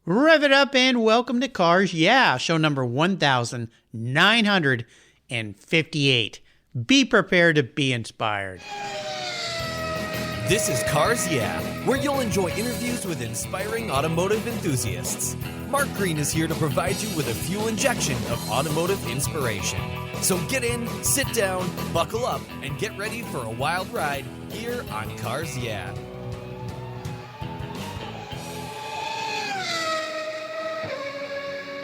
Rev it up and welcome to Cars Yeah, show number 1958. Be prepared to be inspired. This is Cars Yeah, where you'll enjoy interviews with inspiring automotive enthusiasts. Mark Green is here to provide you with a fuel injection of automotive inspiration. So get in, sit down, buckle up, and get ready for a wild ride here on Cars Yeah.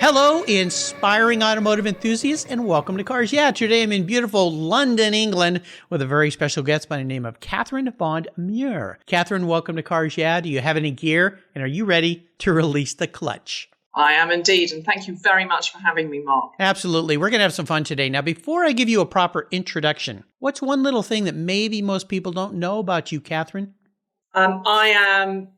Hello, inspiring automotive enthusiasts, and welcome to Cars Yeah. Today I'm in beautiful London, England, with a very special guest by the name of Catherine Bond Muir. Catherine, welcome to Cars Yeah. Do you have any gear, and are you ready to release the clutch? I am indeed, and thank you very much for having me, Mark. Absolutely. We're going to have some fun today. Now, before I give you a proper introduction, what's one little thing that maybe most people don't know about you, Catherine? I am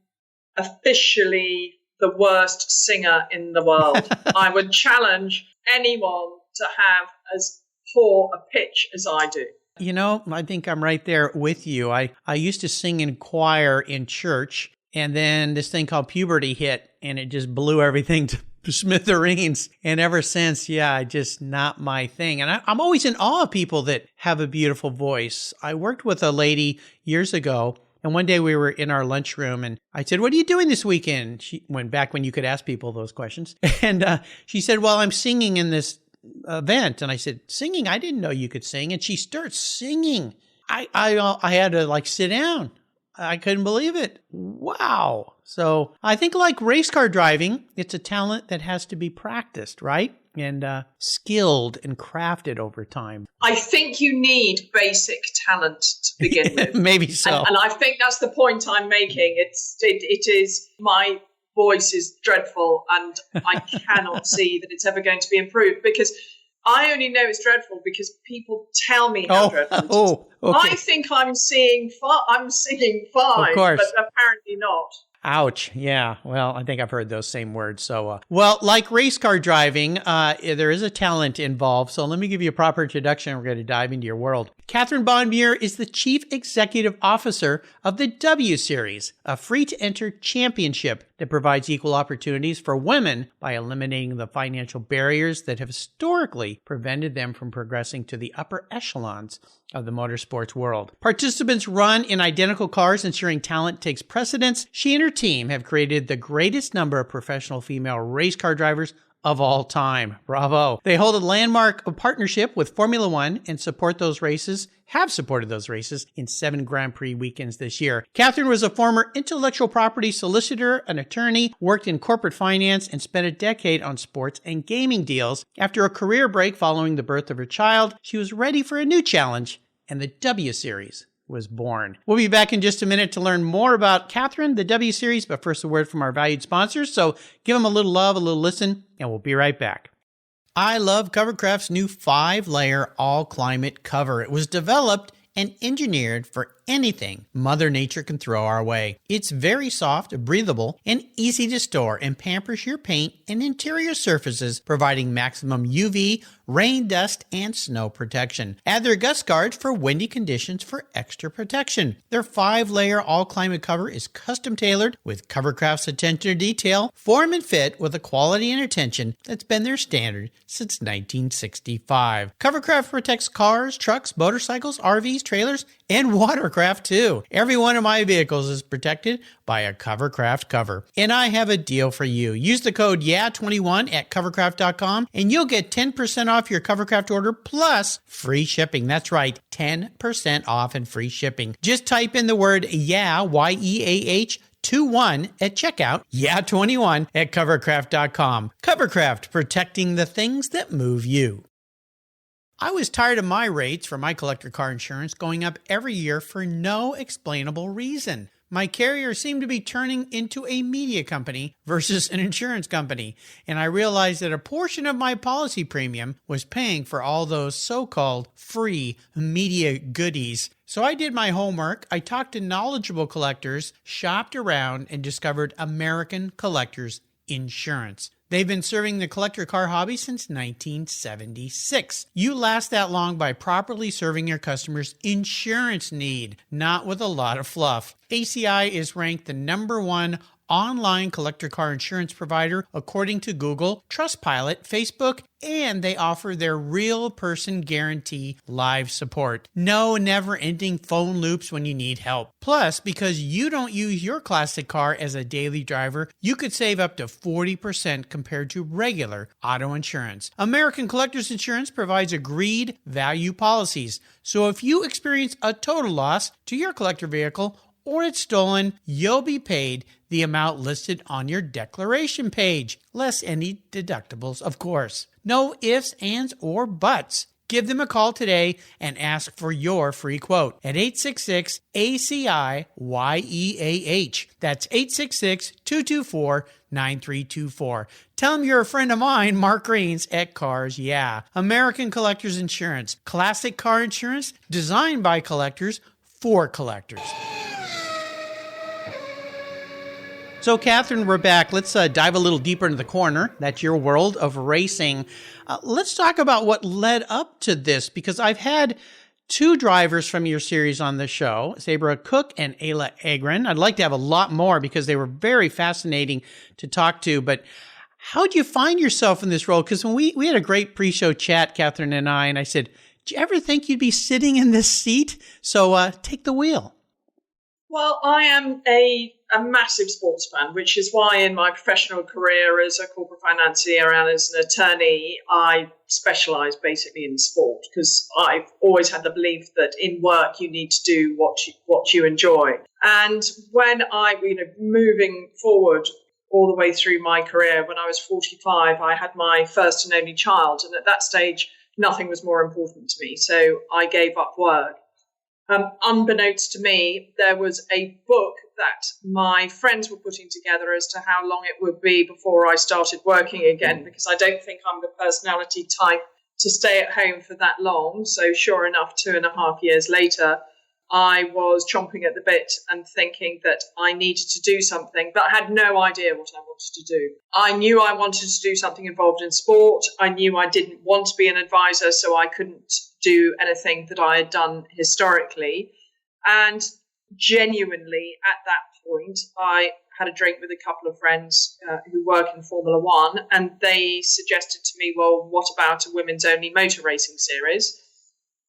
officially the worst singer in the world. I would challenge anyone to have as poor a pitch as I do. You know, I think I'm right there with you. I used to sing in choir in church, and then this thing called puberty hit, and it just blew everything to smithereens. And ever since, just not my thing. And I'm always in awe of people that have a beautiful voice. I worked with a lady years ago, and one day we were in our lunchroom, and I said, "What are you doing this weekend?" She went back when you could ask people those questions. And she said, "Well, I'm singing in this event." And I said, "Singing? I didn't know you could sing." And she starts singing. I had to sit down. I couldn't believe it. Wow. So I think like race car driving, it's a talent that has to be practiced, right? And skilled and crafted over time. I think you need basic talent to begin with. Maybe so. And I think that's the point I'm making. It is, my voice is dreadful, and I cannot see that it's ever going to be improved, because I only know it's dreadful because people tell me how dreadful it is. Okay. I think I'm singing fine, of course, but apparently not. Ouch. Yeah. Well, I think I've heard those same words. So, well, like race car driving, there is a talent involved. So let me give you a proper introduction. We're going to dive into your world. Catherine Bond Muir is the Chief Executive Officer of the W Series, a free-to-enter championship that provides equal opportunities for women by eliminating the financial barriers that have historically prevented them from progressing to the upper echelons of the motorsports world. Participants run in identical cars, ensuring talent takes precedence. She and her team have created the greatest number of professional female race car drivers of all time. Bravo. They hold a landmark partnership with Formula One and have supported those races in 7 Grand Prix weekends this year. Catherine was a former intellectual property solicitor, an attorney, worked in corporate finance, and spent a decade on sports and gaming deals. After a career break following the birth of her child, she was ready for a new challenge, and the W Series was born. We'll be back in just a minute to learn more about Catherine, the W Series, but first a word from our valued sponsors. So give them a little love, a little listen, and we'll be right back. I love Covercraft's new 5-layer all-climate cover. It was developed and engineered for anything Mother Nature can throw our way. It's very soft, breathable, and easy to store, and pampers your paint and interior surfaces, providing maximum UV, rain, dust, and snow protection. Add their gust guards for windy conditions for extra protection. Their 5-layer all-climate cover is custom-tailored with Covercraft's attention to detail, form and fit with a quality and attention that's been their standard since 1965. Covercraft protects cars, trucks, motorcycles, RVs, trailers, and watercraft too. Every one of my vehicles is protected by a Covercraft cover. And I have a deal for you. Use the code YEAH21 at covercraft.com and you'll get 10% off your Covercraft order plus free shipping. That's right, 10% off and free shipping. Just type in the word YEAH, Y-E-A-H, 21 at checkout, YEAH21 at covercraft.com. Covercraft, protecting the things that move you. I was tired of my rates for my collector car insurance going up every year for no explainable reason. My carrier seemed to be turning into a media company versus an insurance company, and I realized that a portion of my policy premium was paying for all those so-called free media goodies. So I did my homework, I talked to knowledgeable collectors, shopped around, and discovered American Collectors Insurance. They've been serving the collector car hobby since 1976. You last that long by properly serving your customers' insurance need, not with a lot of fluff. ACI is ranked the #1 online collector car insurance provider according to Google, Trustpilot, Facebook, and they offer their real person guarantee live support. No never-ending phone loops when you need help. Plus, because you don't use your classic car as a daily driver, you could save up to 40% compared to regular auto insurance. American Collectors Insurance provides agreed value policies. So if you experience a total loss to your collector vehicle or it's stolen, you'll be paid the amount listed on your declaration page, less any deductibles, of course. No ifs, ands, or buts. Give them a call today and ask for your free quote at 866-ACI-YEAH. That's 866-224-9324. Tell them you're a friend of mine, Mark Greens at Cars Yeah. American Collectors Insurance. Classic car insurance designed by collectors for collectors. So, Catherine, we're back. Let's dive a little deeper into the corner. That's your world of racing. Let's talk about what led up to this, because I've had two drivers from your series on the show, Sabra Cook and Ayla Agron. I'd like to have a lot more because they were very fascinating to talk to. But how'd you find yourself in this role? Because when we had a great pre-show chat, Catherine and I said, did you ever think you'd be sitting in this seat? So take the wheel. Well, I am a massive sports fan, which is why in my professional career as a corporate financier and as an attorney, I specialise basically in sport, because I've always had the belief that in work you need to do what you enjoy. And when moving forward all the way through my career, when I was 45, I had my first and only child. And at that stage, nothing was more important to me. So I gave up work. Unbeknownst to me, there was a book that my friends were putting together as to how long it would be before I started working again, because I don't think I'm the personality type to stay at home for that long. So sure enough, 2.5 years later, I was chomping at the bit and thinking that I needed to do something, but I had no idea what I wanted to do. I knew I wanted to do something involved in sport. I knew I didn't want to be an advisor, so I couldn't do anything that I had done historically. And genuinely, at that point, I had a drink with a couple of friends who work in Formula One, and they suggested to me, well, what about a women's only motor racing series?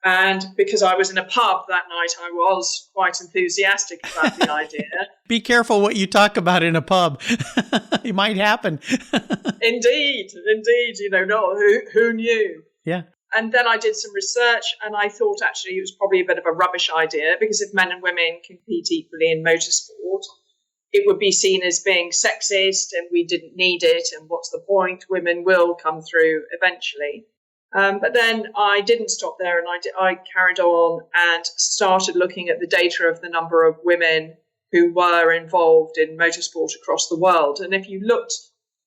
And because I was in a pub that night, I was quite enthusiastic about the idea. Be careful what you talk about in a pub. It might happen. Indeed. Who knew? Yeah. And then I did some research, and I thought actually it was probably a bit of a rubbish idea, because if men and women compete equally in motorsport, it would be seen as being sexist, and we didn't need it. And what's the point? Women will come through eventually. But then I didn't stop there, and I carried on and started looking at the data of the number of women who were involved in motorsport across the world. And if you looked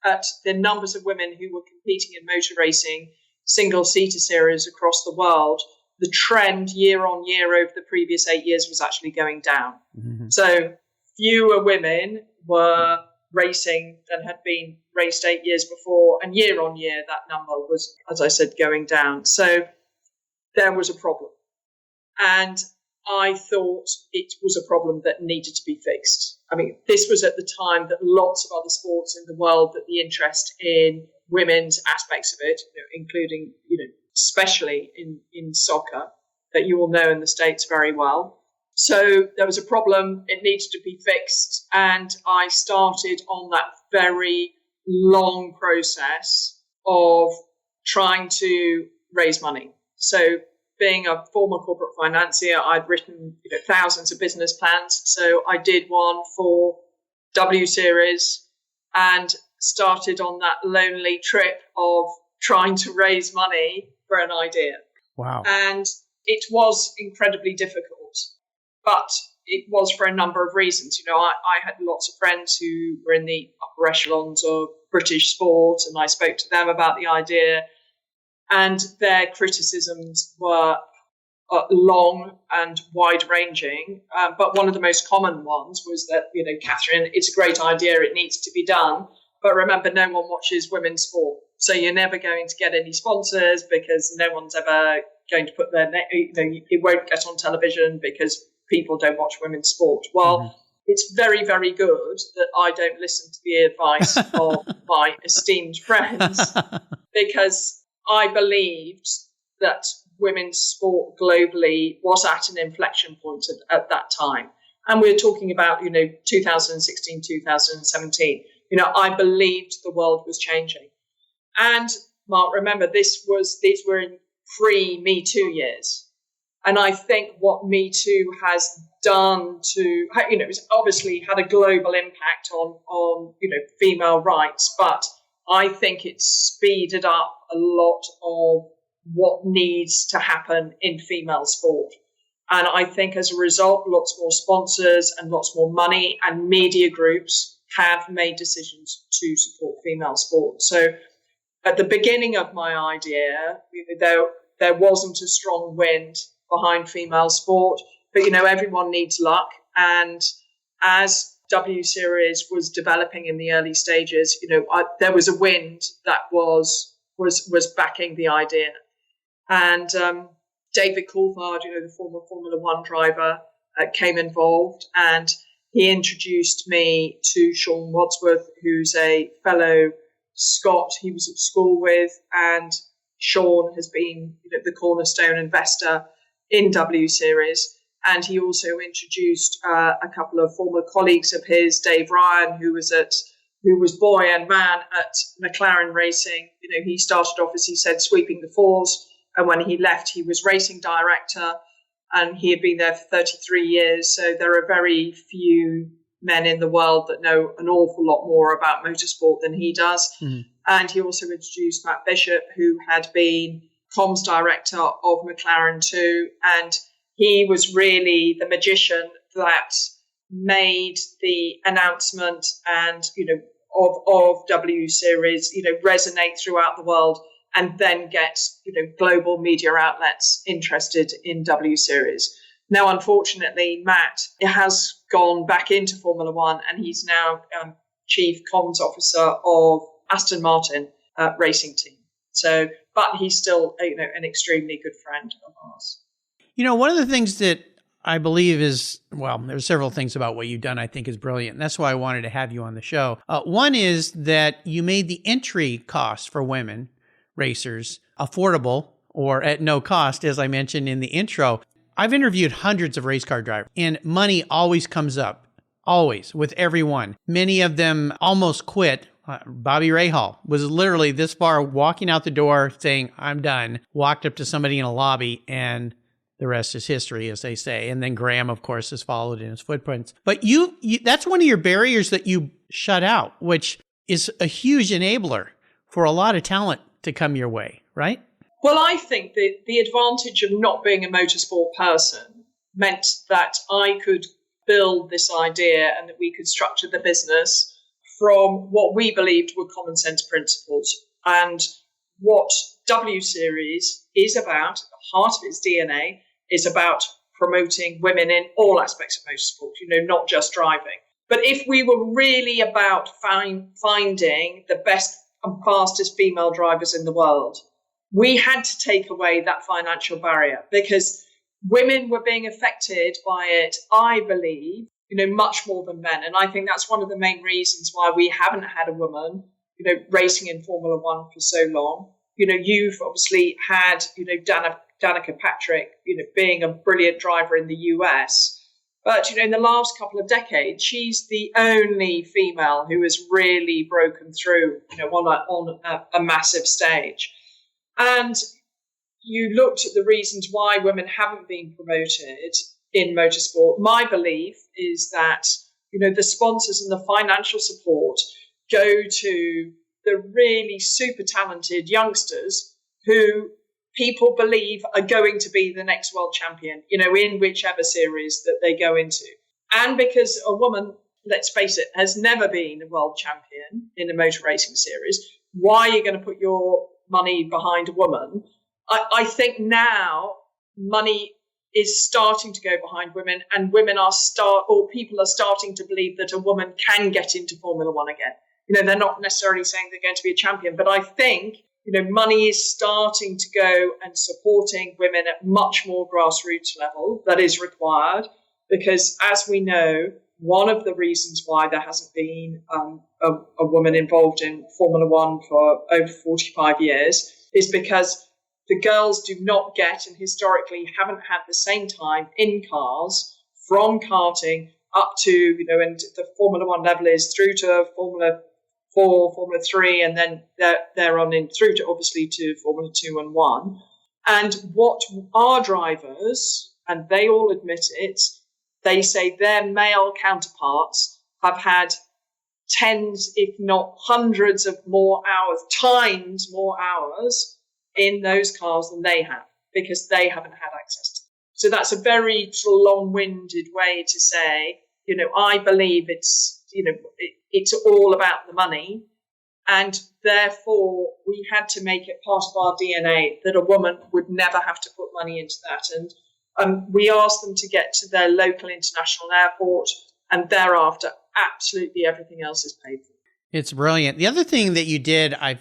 at the numbers of women who were competing in motor racing single-seater series across the world, the trend year on year over the previous 8 years was actually going down. Mm-hmm. So fewer women were racing than had been raced 8 years before, and year on year that number was, as I said, going down. So there was a problem, and I thought it was a problem that needed to be fixed. I mean, this was at the time that lots of other sports in the world, that the interest in women's aspects of it, including, especially in soccer, that you all know in the States very well. So there was a problem, it needed to be fixed, and I started on that very long process of trying to raise money. So being a former corporate financier, I'd written thousands of business plans. So I did one for W Series and started on that lonely trip of trying to raise money for an idea. Wow. And it was incredibly difficult. But it was for a number of reasons. I had lots of friends who were in the upper echelons of British sport, and I spoke to them about the idea, and their criticisms were long and wide-ranging. But one of the most common ones was that, Catherine, it's a great idea, it needs to be done, but remember, no one watches women's sport, so you're never going to get any sponsors, because no one's ever going to put their it won't get on television because people don't watch women's sport. Well, it's very, very good that I don't listen to the advice of my esteemed friends, because I believed that women's sport globally was at an inflection point at that time. And we're talking about, 2016, 2017. I believed the world was changing. And Mark, remember, these were in pre-Me Too years. And I think what Me Too has done to, it's obviously had a global impact on female rights, but I think it's speeded up a lot of what needs to happen in female sport. And I think as a result, lots more sponsors and lots more money and media groups have made decisions to support female sport. So at the beginning of my idea, there wasn't a strong wind behind female sport, but everyone needs luck. And as W Series was developing in the early stages, there was a wind that was backing the idea. And David Coulthard, the former Formula One driver, came involved, and he introduced me to Sean Wadsworth, who's a fellow Scot he was at school with, and Sean has been the cornerstone investor in W Series. And he also introduced a couple of former colleagues of his, Dave Ryan, who was boy and man at McLaren Racing. He started off, as he said, sweeping the fours. And when he left, he was racing director, and he had been there for 33 years. So there are very few men in the world that know an awful lot more about motorsport than he does. Mm-hmm. And he also introduced Matt Bishop, who had been comms director of McLaren too. And he was really the magician that made the announcement and, of W Series, resonate throughout the world, and then get, global media outlets interested in W Series. Now, unfortunately, Matt has gone back into Formula One, and he's now chief comms officer of Aston Martin racing team. So, but he's still, an extremely good friend of ours. One of the things that I believe is, there's several things about what you've done I think is brilliant. And that's why I wanted to have you on the show. One is that you made the entry cost for women racers affordable or at no cost, as I mentioned in the intro. I've interviewed hundreds of race car drivers, and money always comes up, always, with everyone. Many of them almost quit. Bobby Rahal was literally this far walking out the door saying, I'm done, walked up to somebody in a lobby, and the rest is history, as they say. And then Graham, of course, has followed in his footprints. But you that's one of your barriers that you shut out, which is a huge enabler for a lot of talent to come your way, right? Well, I think that the advantage of not being a motorsport person meant that I could build this idea and that we could structure the business from what we believed were common sense principles. And what W Series is about, at the heart of its DNA, is about promoting women in all aspects of motorsport, not just driving. But if we were really about finding the best and fastest female drivers in the world, we had to take away that financial barrier, because women were being affected by it, I believe, much more than men. And I think that's one of the main reasons why we haven't had a woman, racing in Formula One for so long. You've obviously had, Danica Patrick, being a brilliant driver in the US. But, in the last couple of decades, she's the only female who has really broken through, on a massive stage. And you looked at the reasons why women haven't been promoted in motorsport. My belief is that, the sponsors and the financial support go to the really super talented youngsters who people believe are going to be the next world champion, in whichever series that they go into. And because a woman, let's face it, has never been a world champion in a motor racing series, why are you going to put your money behind a woman? I think now money is starting to go behind women, and people are starting to believe that a woman can get into Formula One again. They're not necessarily saying they're going to be a champion, but I think money is starting to go and supporting women at much more grassroots level that is required, because as we know, one of the reasons why there hasn't been a woman involved in Formula One for over 45 years is because the girls do not get, and historically haven't had, the same time in cars from karting up to, and the Formula One level is through to Formula 4, Formula 3, and then they're on in through to, obviously, to Formula 2 and 1. And what our drivers, and they all admit it, they say their male counterparts have had tens, if not hundreds of more hours, times more hours in those cars than they have, because they haven't had access to them. So that's a very sort of long-winded way to say, I believe it's all about the money. And therefore, we had to make it part of our DNA that a woman would never have to put money into that. And we asked them to get to their local international airport, and thereafter, absolutely everything else is paid for. It's brilliant. The other thing that you did, I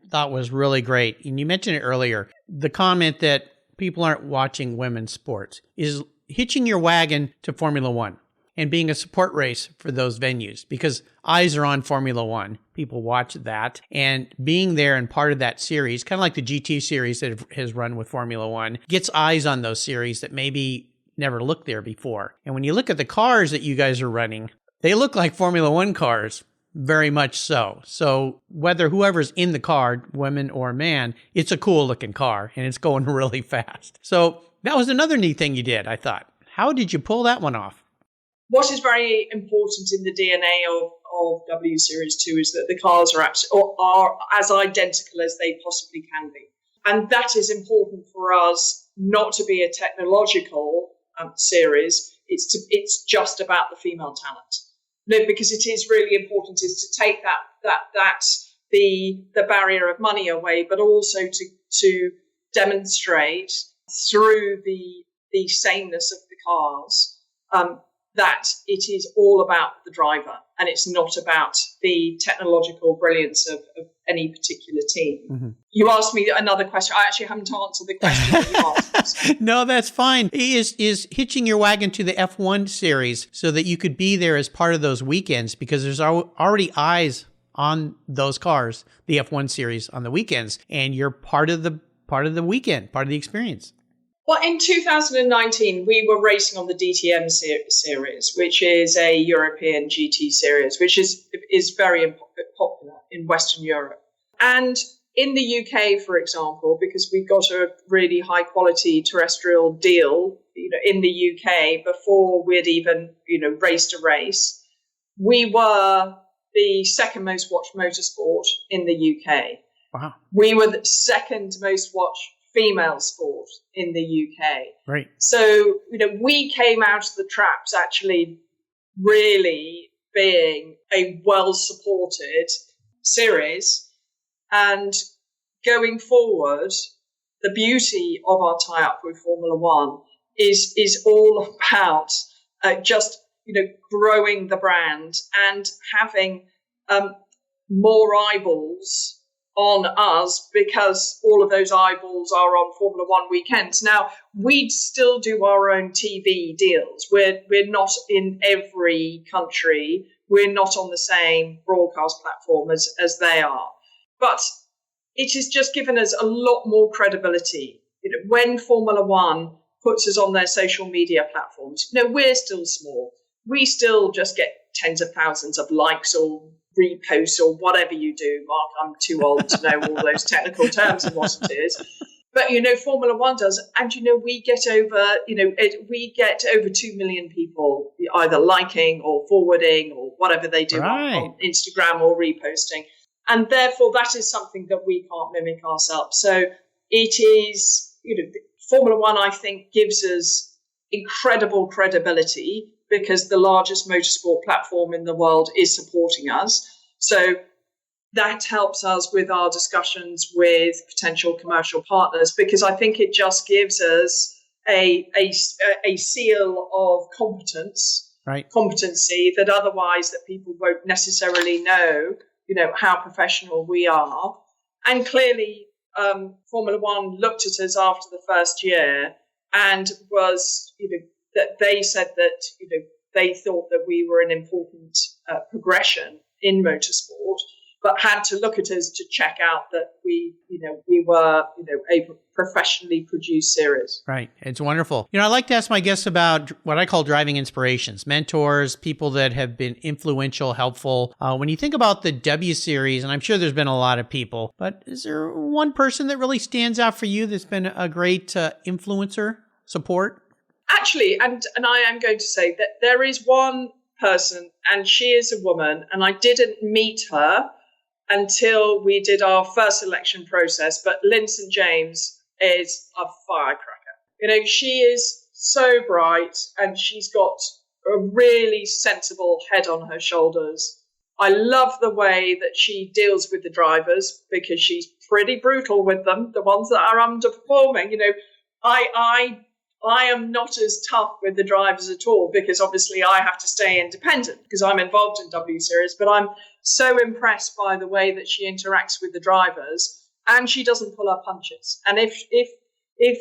thought was really great, and you mentioned it earlier, the comment that people aren't watching women's sports, is hitching your wagon to Formula One and being a support race for those venues, because eyes are on Formula One. People watch that, and being there and part of that series, kind of like the GT series that has run with Formula One, gets eyes on those series that maybe never looked there before. And when you look at the cars that you guys are running, they look like Formula One cars, very much so. So whether whoever's in the car, woman or man, it's a cool looking car and it's going really fast. So that was another neat thing you did, I thought. How did you pull that one off? What is very important in the DNA of W Series 2 is that the cars are as identical as they possibly can be. And that is important for us not to be a technological series. It's just about the female talent. No, because it is really important is to take the barrier of money away, but also to demonstrate through the sameness of the cars that it is all about the driver, and it's not about the technological brilliance of any particular team. Mm-hmm. You asked me another question. I actually haven't answered the question that you asked. No, that's fine. Is hitching your wagon to the F1 series so that you could be there as part of those weekends, because there's already eyes on those cars, the F1 series on the weekends, and you're part of the weekend, part of the experience. Well, in 2019, we were racing on the DTM series, which is a European GT series, which is very popular in Western Europe. And in the UK, for example, because we got a really high quality terrestrial deal, in the UK before we'd even, raced a race, we were the second most watched motorsport in the UK. Wow. We were the second most watched female sport in the UK. Right. So, we came out of the traps actually really being a well-supported series. And going forward, the beauty of our tie-up with Formula One is all about just, growing the brand and having more eyeballs on us, because all of those eyeballs are on Formula One weekends. Now, we'd still do our own TV deals. We're not in every country. We're not on the same broadcast platform as they are. But it has just given us a lot more credibility. When Formula One puts us on their social media platforms, we're still small. We still just get tens of thousands of likes or reposts or whatever you do. Mark, I'm too old to know all those technical terms and what it is. But, Formula One does. And, we get over 2 million people either liking or forwarding or whatever they do on Instagram or reposting. And therefore, that is something that we can't mimic ourselves. So it is, Formula One, I think, gives us incredible credibility, because the largest motorsport platform in the world is supporting us. So that helps us with our discussions with potential commercial partners, because I think it just gives us a seal of competency that otherwise that people won't necessarily know, how professional we are. And clearly, Formula One looked at us after the first year and was, that they said that, they thought that we were an important progression in motorsport, but had to look at us to check out that we were a professionally produced series. Right. It's wonderful. I like to ask my guests about what I call driving inspirations, mentors, people that have been influential, helpful. When you think about the W Series, and I'm sure there's been a lot of people, but is there one person that really stands out for you that's been a great influencer, support? Actually, and I am going to say that there is one person, and she is a woman, and I didn't meet her until we did our first selection process, but Lynn St. James is a firecracker. She is so bright, and she's got a really sensible head on her shoulders. I love the way that she deals with the drivers, because she's pretty brutal with them, the ones that are underperforming. I am not as tough with the drivers at all, because obviously I have to stay independent because I'm involved in W Series, but I'm so impressed by the way that she interacts with the drivers, and she doesn't pull her punches. And if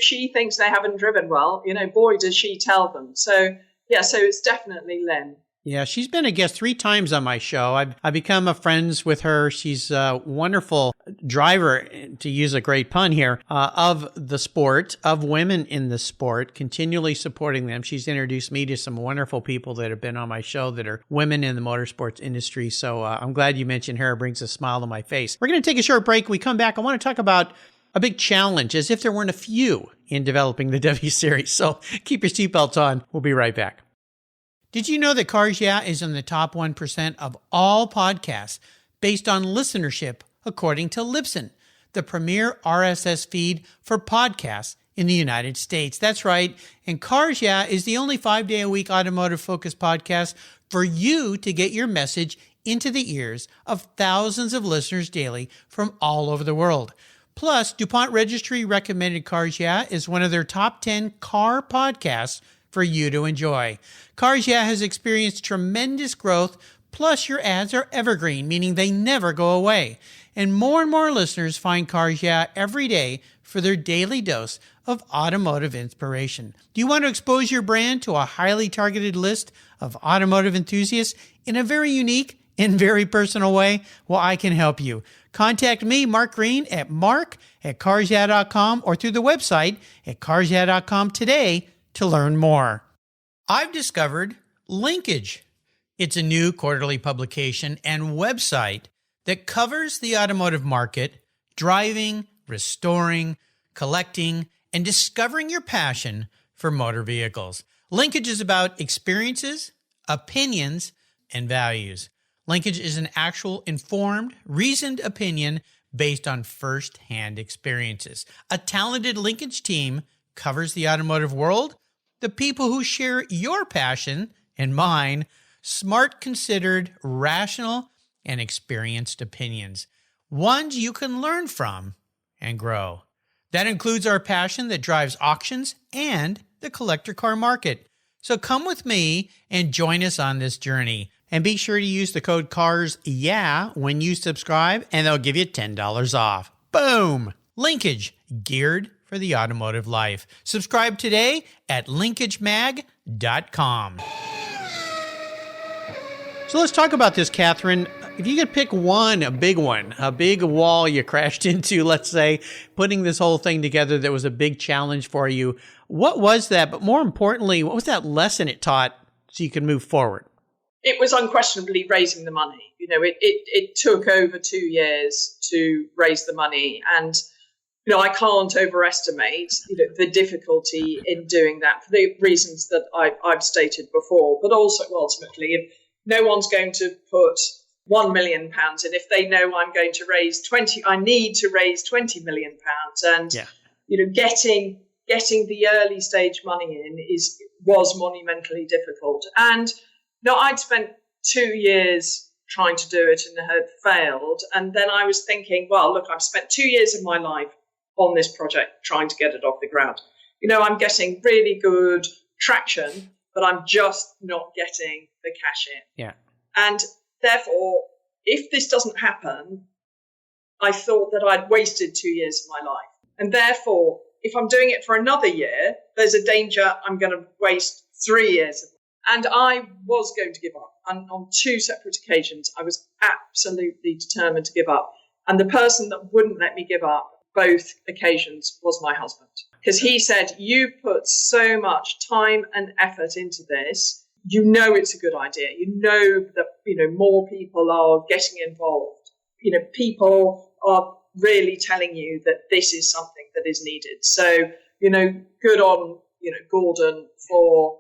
she thinks they haven't driven well, boy, does she tell them. So it's definitely Lynn. Yeah, she's been a guest 3 times on my show. I've become friends with her. She's a wonderful driver, to use a great pun here, of the sport, of women in the sport, continually supporting them. She's introduced me to some wonderful people that have been on my show that are women in the motorsports industry. So I'm glad you mentioned her. It brings a smile to my face. We're going to take a short break. When we come back, I want to talk about a big challenge, as if there weren't a few in developing the W Series. So keep your seatbelts on. We'll be right back. Did you know that Cars Yeah is in the top 1% of all podcasts based on listenership, according to Libsyn, the premier RSS feed for podcasts in the United States? That's right. And Cars Yeah is the only 5-day-a-week automotive-focused podcast for you to get your message into the ears of thousands of listeners daily from all over the world. Plus, DuPont Registry recommended Cars Yeah is one of their top 10 car podcasts for you to enjoy. Cars Yeah has experienced tremendous growth, plus your ads are evergreen, meaning they never go away. And more listeners find Cars Yeah every day for their daily dose of automotive inspiration. Do you want to expose your brand to a highly targeted list of automotive enthusiasts in a very unique and very personal way? Well, I can help you. Contact me, Mark Green, at mark@carsyeah.com or through the website at carsyeah.com today to learn more. I've discovered Linkage. It's a new quarterly publication and website that covers the automotive market, driving, restoring, collecting, and discovering your passion for motor vehicles. Linkage is about experiences, opinions, and values. Linkage is an actual informed, reasoned opinion based on first-hand experiences. A talented Linkage team covers the automotive world, the people who share your passion and mine, smart, considered, rational, and experienced opinions, ones you can learn from and grow. That includes our passion that drives auctions and the collector car market. So come with me and join us on this journey. And be sure to use the code CARSYEAH when you subscribe, and they'll give you $10 off. Boom! Linkage, geared for the automotive life. Subscribe today at linkagemag.com. So let's talk about this, Catherine. If you could pick one, a big wall you crashed into, let's say, putting this whole thing together that was a big challenge for you, what was that? But more importantly, what was that lesson it taught so you could move forward? It was unquestionably raising the money. It took over 2 years to raise the money, and I can't overestimate the difficulty in doing that for the reasons that I've stated before. But also, ultimately, if no one's going to put £1 million in, if they know I'm going to raise I need to raise £20 million, and getting the early stage money in was monumentally difficult. And I'd spent 2 years trying to do it and had failed. And then I was thinking, well, look, I've spent 2 years of my life on this project trying to get it off the ground. I'm getting really good traction, but I'm just not getting the cash in. Yeah. And therefore, if this doesn't happen, I thought that I'd wasted 2 years of my life. And therefore, if I'm doing it for another year, there's a danger I'm going to waste 3 years. And I was going to give up. And on 2 separate occasions, I was absolutely determined to give up. And the person that wouldn't let me give up both occasions was my husband. Because he said, you put so much time and effort into this. You know it's a good idea. You know that, more people are getting involved. People are really telling you that this is something that is needed. So, good on, Gordon for,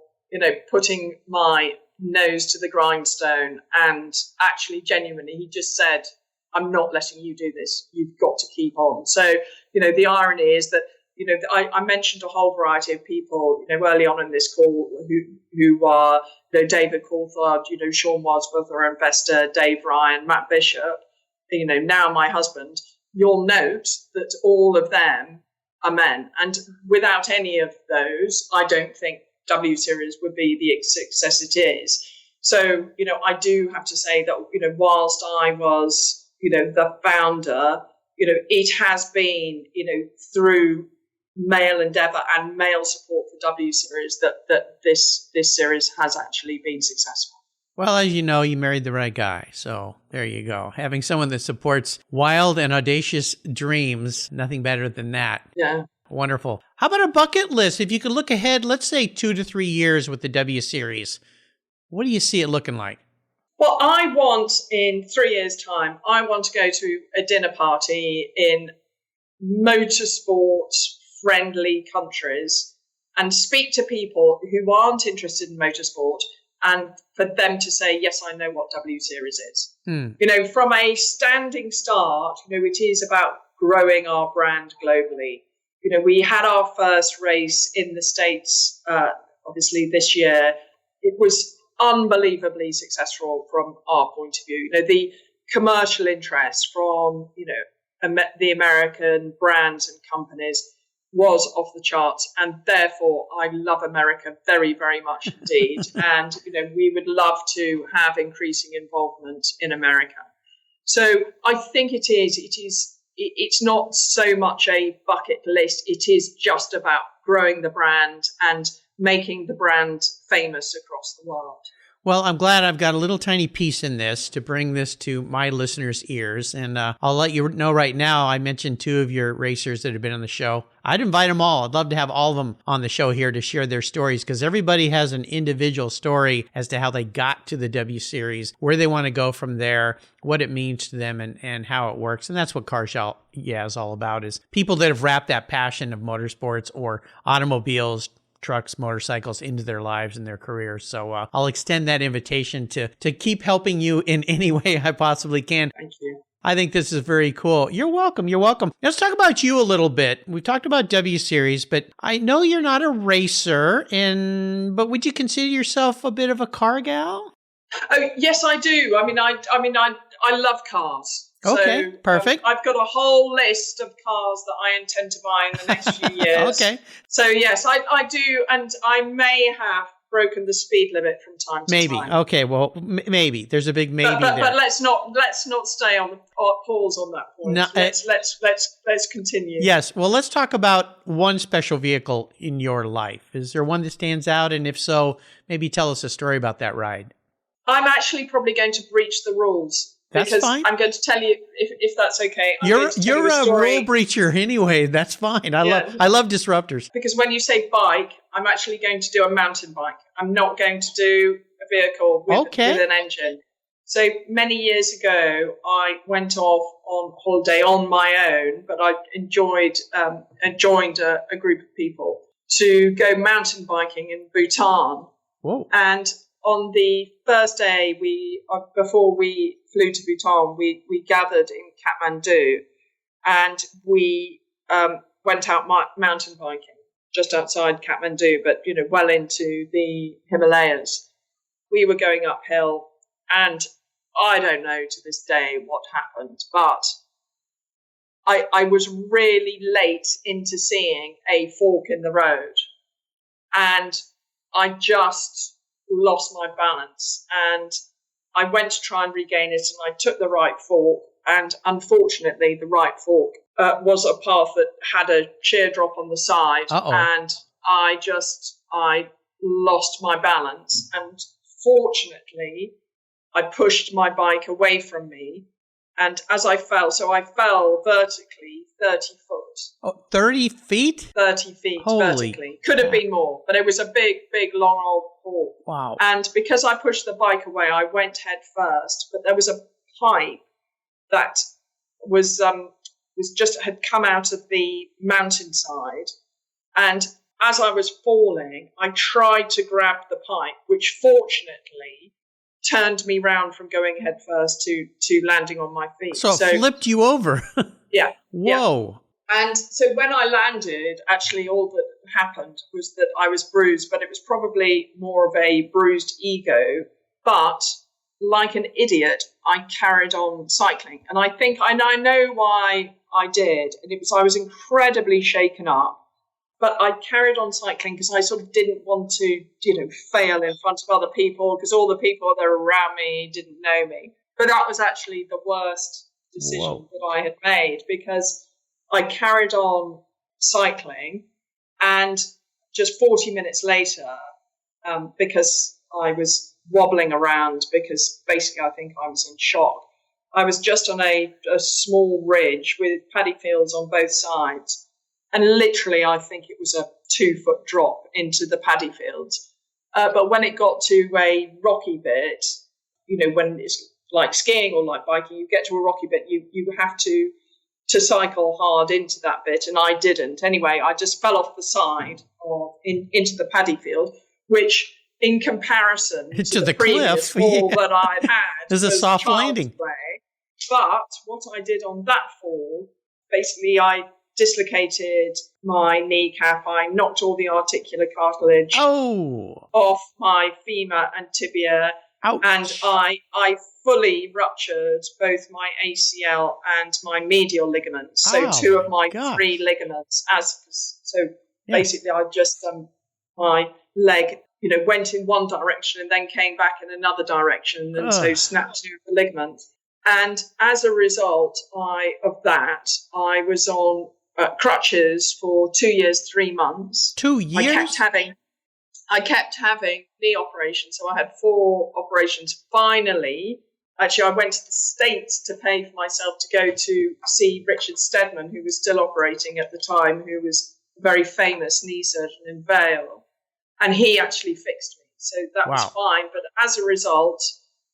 putting my nose to the grindstone, and actually genuinely, he just said, I'm not letting you do this. You've got to keep on. So, the irony is that, I mentioned a whole variety of people, early on in this call who are, David Coulthard, Sean Wadsworth, our investor, Dave Ryan, Matt Bishop, now my husband. You'll note that all of them are men. And without any of those, I don't think W Series would be the success it is. So, I do have to say that, whilst I was, the founder, it has been, through male endeavour and male support for W Series that this series has actually been successful. Well, as you know, you married the right guy. So there you go. Having someone that supports wild and audacious dreams, nothing better than that. Yeah. Wonderful. How about a bucket list? If you could look ahead, let's say 2 to 3 years with the W Series, what do you see it looking like? Well, I want, in 3 years' time, I want to go to a dinner party in motorsport-friendly countries and speak to people who aren't interested in motorsport, and for them to say, yes, I know what W Series is. From a standing start, it is about growing our brand globally. We had our first race in the States, obviously this year. It was unbelievably successful from our point of view. The commercial interest from, the American brands and companies was off the charts, and therefore I love America very, very much indeed. And we would love to have increasing involvement in America. So I think it's not so much a bucket list. It is just about growing the brand and making the brand famous across the world. Well, I'm glad I've got a little tiny piece in this to bring this to my listeners' ears. And I'll let you know right now, I mentioned 2 of your racers that have been on the show. I'd invite them all. I'd love to have all of them on the show here to share their stories, because everybody has an individual story as to how they got to the W Series, where they want to go from there, what it means to them, and how it works. And that's what Car Yeah is all about, is people that have wrapped that passion of motorsports or automobiles, trucks, motorcycles into their lives and their careers. So I'll extend that invitation to keep helping you in any way I possibly can. Thank you. I think this is very cool. You're welcome. You're welcome. Let's talk about you a little bit. We've talked about W Series, but I know you're not a racer, but would you consider yourself a bit of a car gal? Oh, yes, I do. I love cars. Okay, so, perfect. I've got a whole list of cars that I intend to buy in the next few years. Okay. So yes, I do, and I may have broken the speed limit from time to time. Maybe. Okay. Well, maybe there's a big maybe but there. But let's not stay on the pause on that point. No, let's continue. Yes. Well, let's talk about one special vehicle in your life. Is there one that stands out? And if so, maybe tell us a story about that ride. I'm actually probably going to breach the rules. That's because fine. I'm going to tell you, if that's okay. You're a rule breacher anyway. That's fine. I love disruptors. Because when you say bike, I'm actually going to do a mountain bike. I'm not going to do a vehicle with an engine. So many years ago, I went off on holiday on my own, but I joined a group of people to go mountain biking in Bhutan. Whoa! And on the first day, before we flew to Bhutan, we gathered in Kathmandu, and we went out mountain biking just outside Kathmandu, but well into the Himalayas. We were going uphill, and I don't know to this day what happened, but I was really late into seeing a fork in the road, and I just lost my balance, and I went to try and regain it, and I took the right fork, and unfortunately the right fork was a path that had a sheer drop on the side. Uh-oh. And I lost my balance. And fortunately, I pushed my bike away from me. And as I fell vertically 30 foot. Oh, 30 feet? 30 feet Holy vertically. Could have been more, but it was a big, long old fall. Wow. And because I pushed the bike away, I went head first. But there was a pipe that had come out of the mountainside. And as I was falling, I tried to grab the pipe, which fortunately turned me round from going head first to landing on my feet. So it flipped you over. Yeah. Whoa. Yeah. And so when I landed, actually all that happened was that I was bruised, but it was probably more of a bruised ego. But like an idiot, I carried on cycling. And I know why I did. And I was incredibly shaken up. But I carried on cycling because I sort of didn't want to, fail in front of other people because all the people that were around me didn't know me. But that was actually the worst decision that I had made because I carried on cycling and just 40 minutes later, because I was wobbling around because basically I think I was in shock. I was just on a small ridge with paddy fields on both sides. And literally, I think it was a 2-foot drop into the paddy fields. But when it got to a rocky bit, when it's like skiing or like biking, you get to a rocky bit, you have to cycle hard into that bit. And I didn't. Anyway, I just fell off the side into the paddy field, which in comparison to the previous fall that I'd had is a soft landing. But what I did on that fall, basically I dislocated my kneecap. I knocked all the articular cartilage off my femur and tibia. Ouch. And I fully ruptured both my ACL and my medial ligaments. So 2 of my 3 ligaments. Basically I just, my leg, went in one direction and then came back in another direction. And so snapped 2 of the ligaments. And as a result of that, I was on crutches for 2 years, 3 months. 2 years? I kept having knee operations. So I had 4 operations. Finally, actually, I went to the States to pay for myself to go to see Richard Stedman, who was still operating at the time, who was a very famous knee surgeon in Vale. And he actually fixed me. So that was fine. But as a result,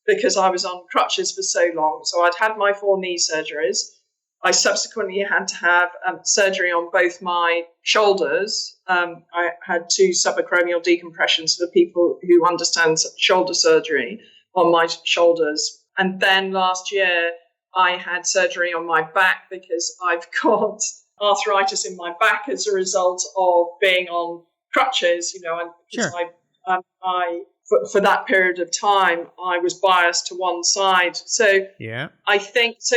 because I was on crutches for so long, so I'd had my 4 knee surgeries. I subsequently had to have surgery on both my shoulders. I had 2 subacromial decompressions for people who understand shoulder surgery on my shoulders. And then last year, I had surgery on my back because I've got arthritis in my back as a result of being on crutches, and because for that period of time, I was biased to one side. So I think, so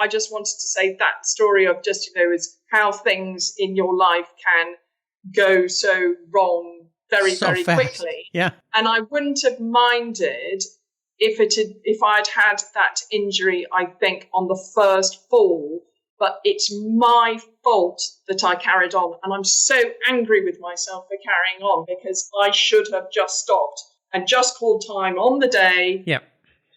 I just wanted to say that story of just, is how things in your life can go so wrong very quickly. Yeah. And I wouldn't have minded if I'd had that injury, I think, on the first fall, but it's my fault that I carried on. And I'm so angry with myself for carrying on because I should have just stopped and just called time on the day,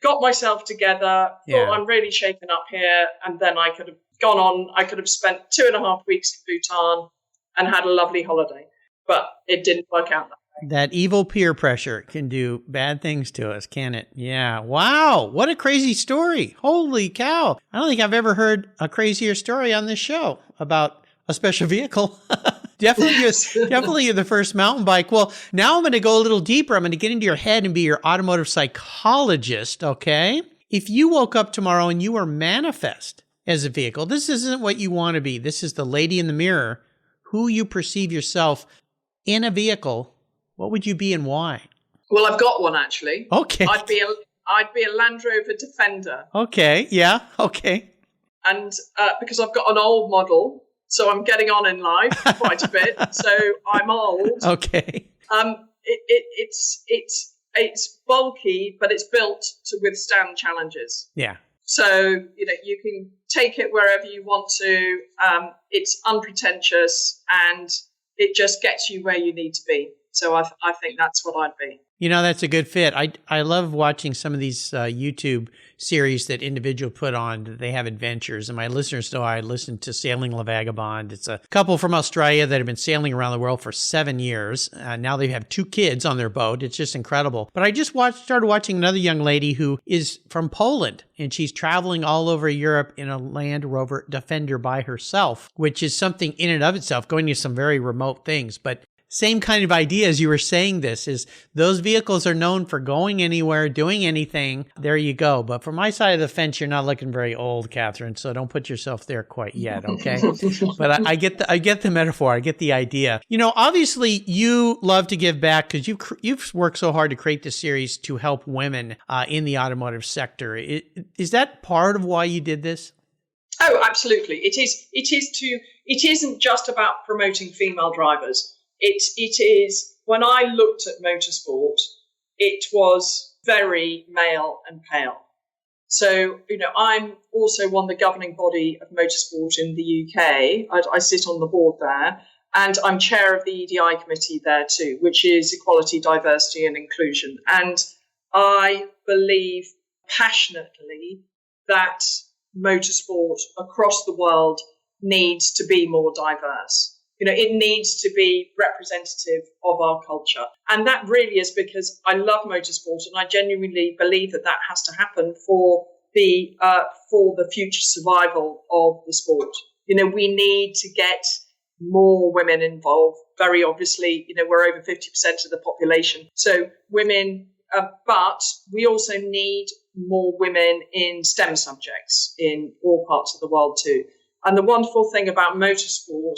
got myself together, thought I'm really shaken up here. And then I could have gone on. I could have spent 2.5 weeks in Bhutan and had a lovely holiday, but it didn't work out that way. That evil peer pressure can do bad things to us, can it? Yeah. Wow. What a crazy story. Holy cow. I don't think I've ever heard a crazier story on this show about a special vehicle. Definitely you're the first mountain bike. Well, now I'm going to go a little deeper. I'm going to get into your head and be your automotive psychologist, okay? If you woke up tomorrow and you were manifest as a vehicle, this isn't what you want to be. This is the lady in the mirror, who you perceive yourself in a vehicle. What would you be and why? Well, I've got one actually. Okay. I'd be a Land Rover Defender. Okay. Yeah. Okay. And because I've got an old model, so I'm getting on in life quite a bit. So I'm old. Okay. It's bulky, but it's built to withstand challenges. Yeah. So you can take it wherever you want to. It's unpretentious and it just gets you where you need to be. So I think that's what I'd be. You know, that's a good fit. I love watching some of these YouTube series that individual put on. They have adventures, and my listeners know I listen to Sailing La Vagabond. It's a couple from Australia that have been sailing around the world for 7 years. Now they have 2 kids on their boat. It's just incredible. But I just started watching another young lady who is from Poland, and she's traveling all over Europe in a Land Rover Defender by herself, which is something in and of itself, going to some very remote things. But same kind of idea as you were saying this is those vehicles are known for going anywhere, doing anything. There you go. But from my side of the fence, you're not looking very old, Catherine. So don't put yourself there quite yet. Okay. But I get the metaphor. I get the idea. You know, obviously you love to give back because you've worked so hard to create this series to help women in the automotive sector. Is that part of why you did this? Oh, absolutely. It isn't just about promoting female drivers. It is, when I looked at motorsport, it was very male and pale. So, you know, I'm also on the governing body of motorsport in the UK. I sit on the board there, and I'm chair of the EDI committee there too, which is Equality, Diversity and Inclusion. And I believe passionately that motorsport across the world needs to be more diverse. You know, it needs to be representative of our culture. And that really is because I love motorsport, and I genuinely believe that has to happen for the future survival of the sport. You know, we need to get more women involved. Very obviously, you know, we're over 50% of the population. So women, but we also need more women in STEM subjects in all parts of the world too. And the wonderful thing about motorsport,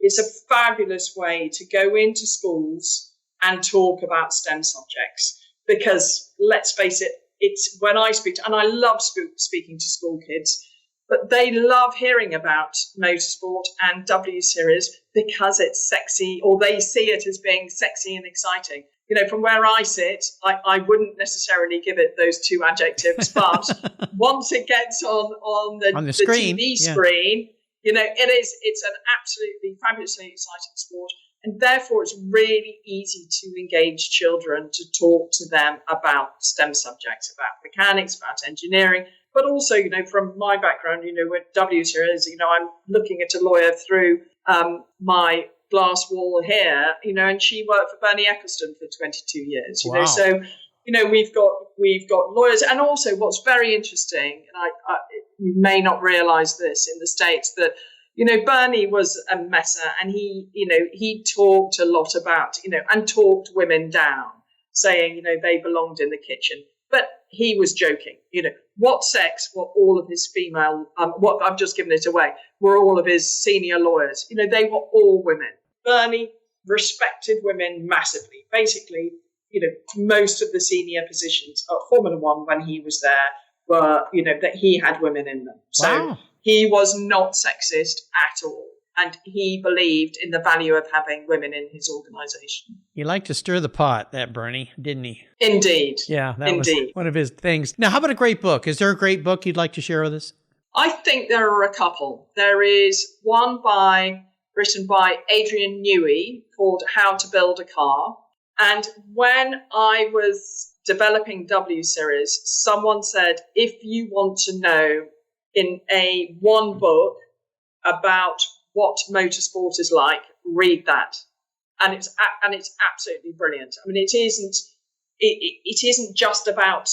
it's a fabulous way to go into schools and talk about STEM subjects because, let's face it, it's when I speak to, and I love speaking to school kids, but they love hearing about motorsport and W Series because it's sexy, or they see it as being sexy and exciting. You know, from where I sit, I wouldn't necessarily give it those 2 adjectives, but once it gets on the screen, TV screen, you know, it's an absolutely fabulously exciting sport. And therefore, it's really easy to engage children, to talk to them about STEM subjects, about mechanics, about engineering. But also, you know, from my background, you know, with W Series, you know, I'm looking at a lawyer through my glass wall here, you know, and she worked for Bernie Ecclestone for 22 years, you know. So, you know, we've got lawyers. And also what's very interesting, and you may not realize this in the States, that, you know, Bernie was a messer, and he talked a lot about, you know, and talked women down, saying, you know, they belonged in the kitchen. But he was joking. You know, what sex were all of his female, what I've just given it away, were all of his senior lawyers. You know, they were all women. Bernie respected women massively. Basically, you know, most of the senior positions at Formula One when he was there were, you know, that he had women in them. So he was not sexist at all. And he believed in the value of having women in his organization. He liked to stir the pot, that Bernie, didn't he? Indeed. Yeah, that was one of his things. Now, how about a great book? Is there a great book you'd like to share with us? I think there are a couple. There is one written by Adrian Newey called How to Build a Car. And when I was developing W Series, someone said, if you want to know in one book about what motorsport is like, read that. And it's absolutely brilliant. I mean, it isn't just about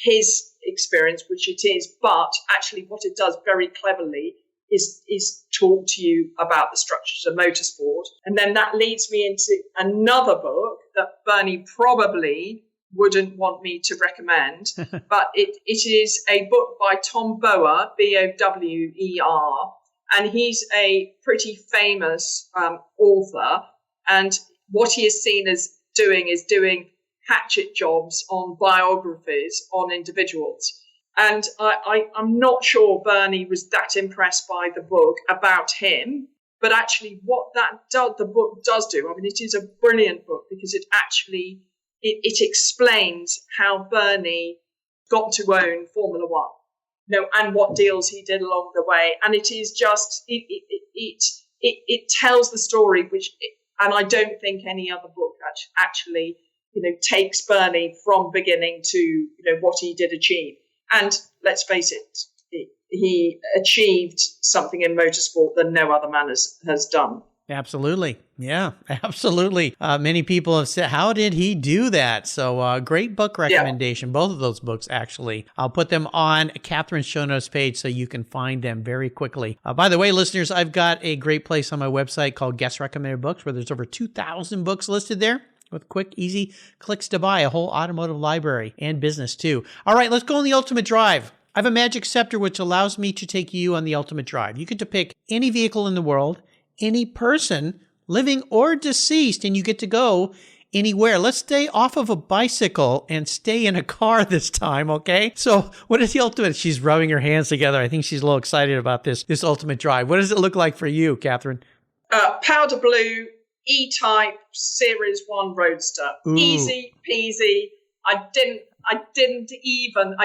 his experience, which it is, but actually what it does very cleverly is talk to you about the structures of motorsport. And then that leads me into another book that Bernie probably wouldn't want me to recommend, but it is a book by Tom Bower, Bower, and he's a pretty famous author. And what he is seen as doing is doing hatchet jobs on biographies on individuals. And I'm not sure Bernie was that impressed by the book about him, but actually what the book does do, I mean, it is a brilliant book because it actually, it explains how Bernie got to own Formula One, you know, and what deals he did along the way. And it is just, it tells the story, and I don't think any other book actually, takes Bernie from beginning to, what he did achieve. And let's face it, he achieved something in motorsport that no other man has done. Absolutely. Yeah, absolutely. Many people have said, how did he do that? So great book recommendation. Both of those books, actually. I'll put them on Catherine's show notes page so you can find them very quickly. By the way, listeners, I've got a great place on my website called Guest Recommended Books where there's over 2,000 books listed there with quick, easy clicks to buy a whole automotive library and business too. All right, let's go on the ultimate drive. I have a magic scepter which allows me to take you on the ultimate drive. You get to pick any vehicle in the world, any person, living or deceased, and you get to go anywhere. Let's stay off of a bicycle and stay in a car this time, okay? So what is the ultimate? She's rubbing her hands together. I think she's a little excited about this ultimate drive. What does it look like for you, Catherine? Powder blue, E-Type, Series 1 Roadster. Ooh. Easy peasy. I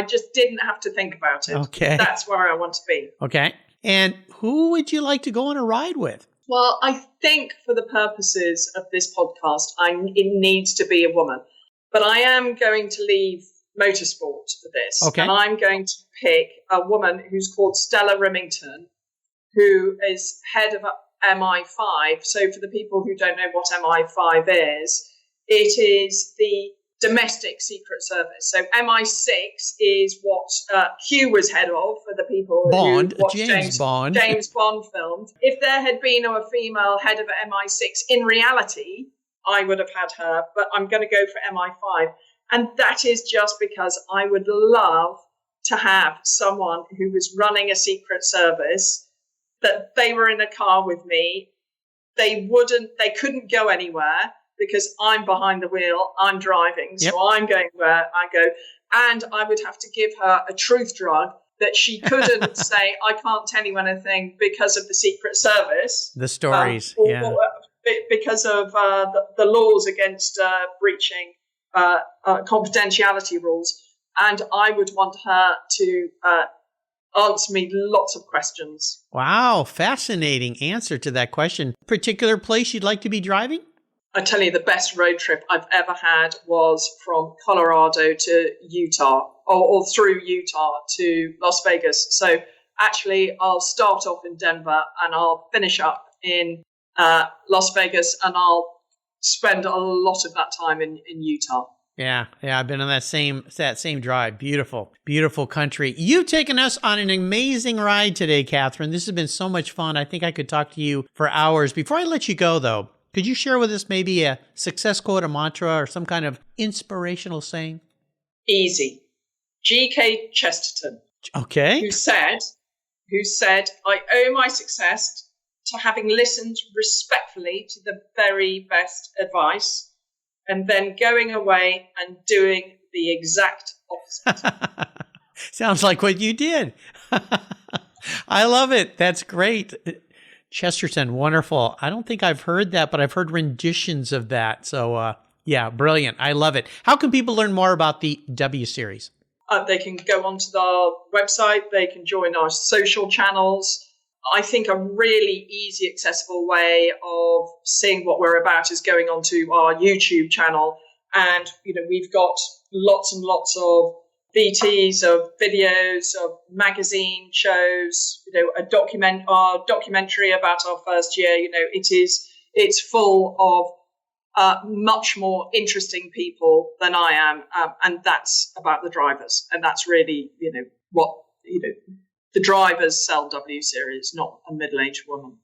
just didn't have to think about it. Okay. That's where I want to be. Okay. And who would you like to go on a ride with? Well, I think for the purposes of this podcast, it needs to be a woman. But I am going to leave motorsport for this. Okay. And I'm going to pick a woman who's called Stella Remington, who is head of MI5. So for the people who don't know what MI5 is, it is the domestic secret service. So MI6 is what Q was head of, for the people who watched James Bond films. If there had been a female head of MI6 in reality, I would have had her, but I'm going to go for MI5. And that is just because I would love to have someone who was running a secret service, that they were in a car with me. They couldn't go anywhere, because I'm behind the wheel, I'm driving, so yep. I'm going where I go. And I would have to give her a truth drug that she couldn't say, I can't tell you anything because of the Secret Service. The stories, or because of the laws against breaching confidentiality rules. And I would want her to answer me lots of questions. Wow, fascinating answer to that question. Particular place you'd like to be driving? I tell you, the best road trip I've ever had was from Colorado to Utah, or through Utah to Las Vegas. So actually, I'll start off in Denver and I'll finish up in Las Vegas, and I'll spend a lot of that time in Utah. Yeah, I've been on that same drive. Beautiful, beautiful country. You've taken us on an amazing ride today, Catherine. This has been so much fun. I think I could talk to you for hours. Before I let you go, though, could you share with us maybe a success quote, a mantra, or some kind of inspirational saying? Easy. G.K. Chesterton. Okay. Who said, I owe my success to having listened respectfully to the very best advice and then going away and doing the exact opposite. Sounds like what you did. I love it. That's great. Chesterton, wonderful. I don't think I've heard that, but I've heard renditions of that. So, yeah, brilliant. I love it. How can people learn more about the W Series? They can go onto the website. They can join our social channels. I think a really easy, accessible way of seeing what we're about is going onto our YouTube channel. And, we've got lots and lots of VTs, of videos, of magazine shows, our documentary about our first year. It's full of much more interesting people than I am, and that's about the drivers, and that's really what the drivers sell W Series, not a middle-aged woman.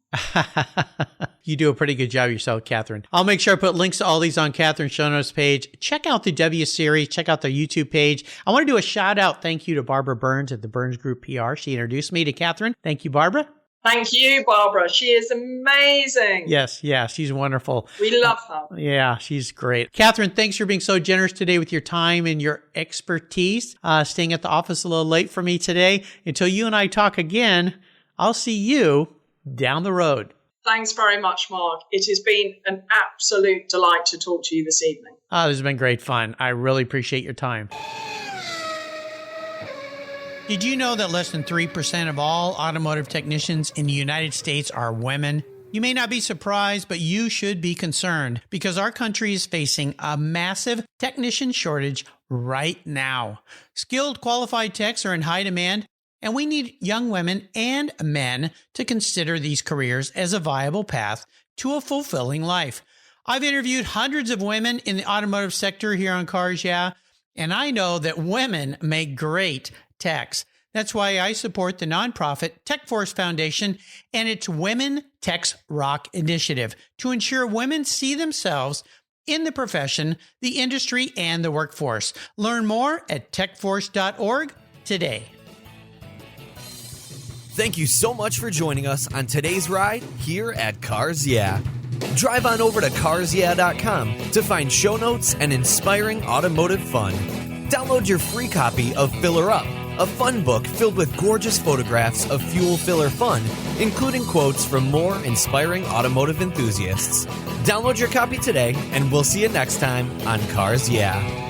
You do a pretty good job yourself, Catherine. I'll make sure I put links to all these on Catherine's show notes page. Check out the W Series. Check out their YouTube page. I want to do a shout out. Thank you to Barbara Burns at the Burns Group PR. She introduced me to Catherine. Thank you, Barbara. Thank you, Barbara. She is amazing. Yes, she's wonderful. We love her. Yeah, she's great. Catherine, thanks for being so generous today with your time and your expertise. Staying at the office a little late for me today. Until you and I talk again, I'll see you down the road. Thanks very much, Mark. It has been an absolute delight to talk to you this evening. This has been great fun. I really appreciate your time. Did you know that less than 3% of all automotive technicians in the United States are women? You may not be surprised, but you should be concerned because our country is facing a massive technician shortage right now. Skilled, qualified techs are in high demand, and we need young women and men to consider these careers as a viable path to a fulfilling life. I've interviewed hundreds of women in the automotive sector here on Cars Yeah, and I know that women make great techs. That's why I support the nonprofit TechForce Foundation and its Women Techs Rock initiative to ensure women see themselves in the profession, the industry, and the workforce. Learn more at techforce.org today. Thank you so much for joining us on today's ride here at Cars Yeah. Drive on over to carsyeah.com to find show notes and inspiring automotive fun. Download your free copy of Filler Up, a fun book filled with gorgeous photographs of fuel filler fun, including quotes from more inspiring automotive enthusiasts. Download your copy today, and we'll see you next time on Cars Yeah.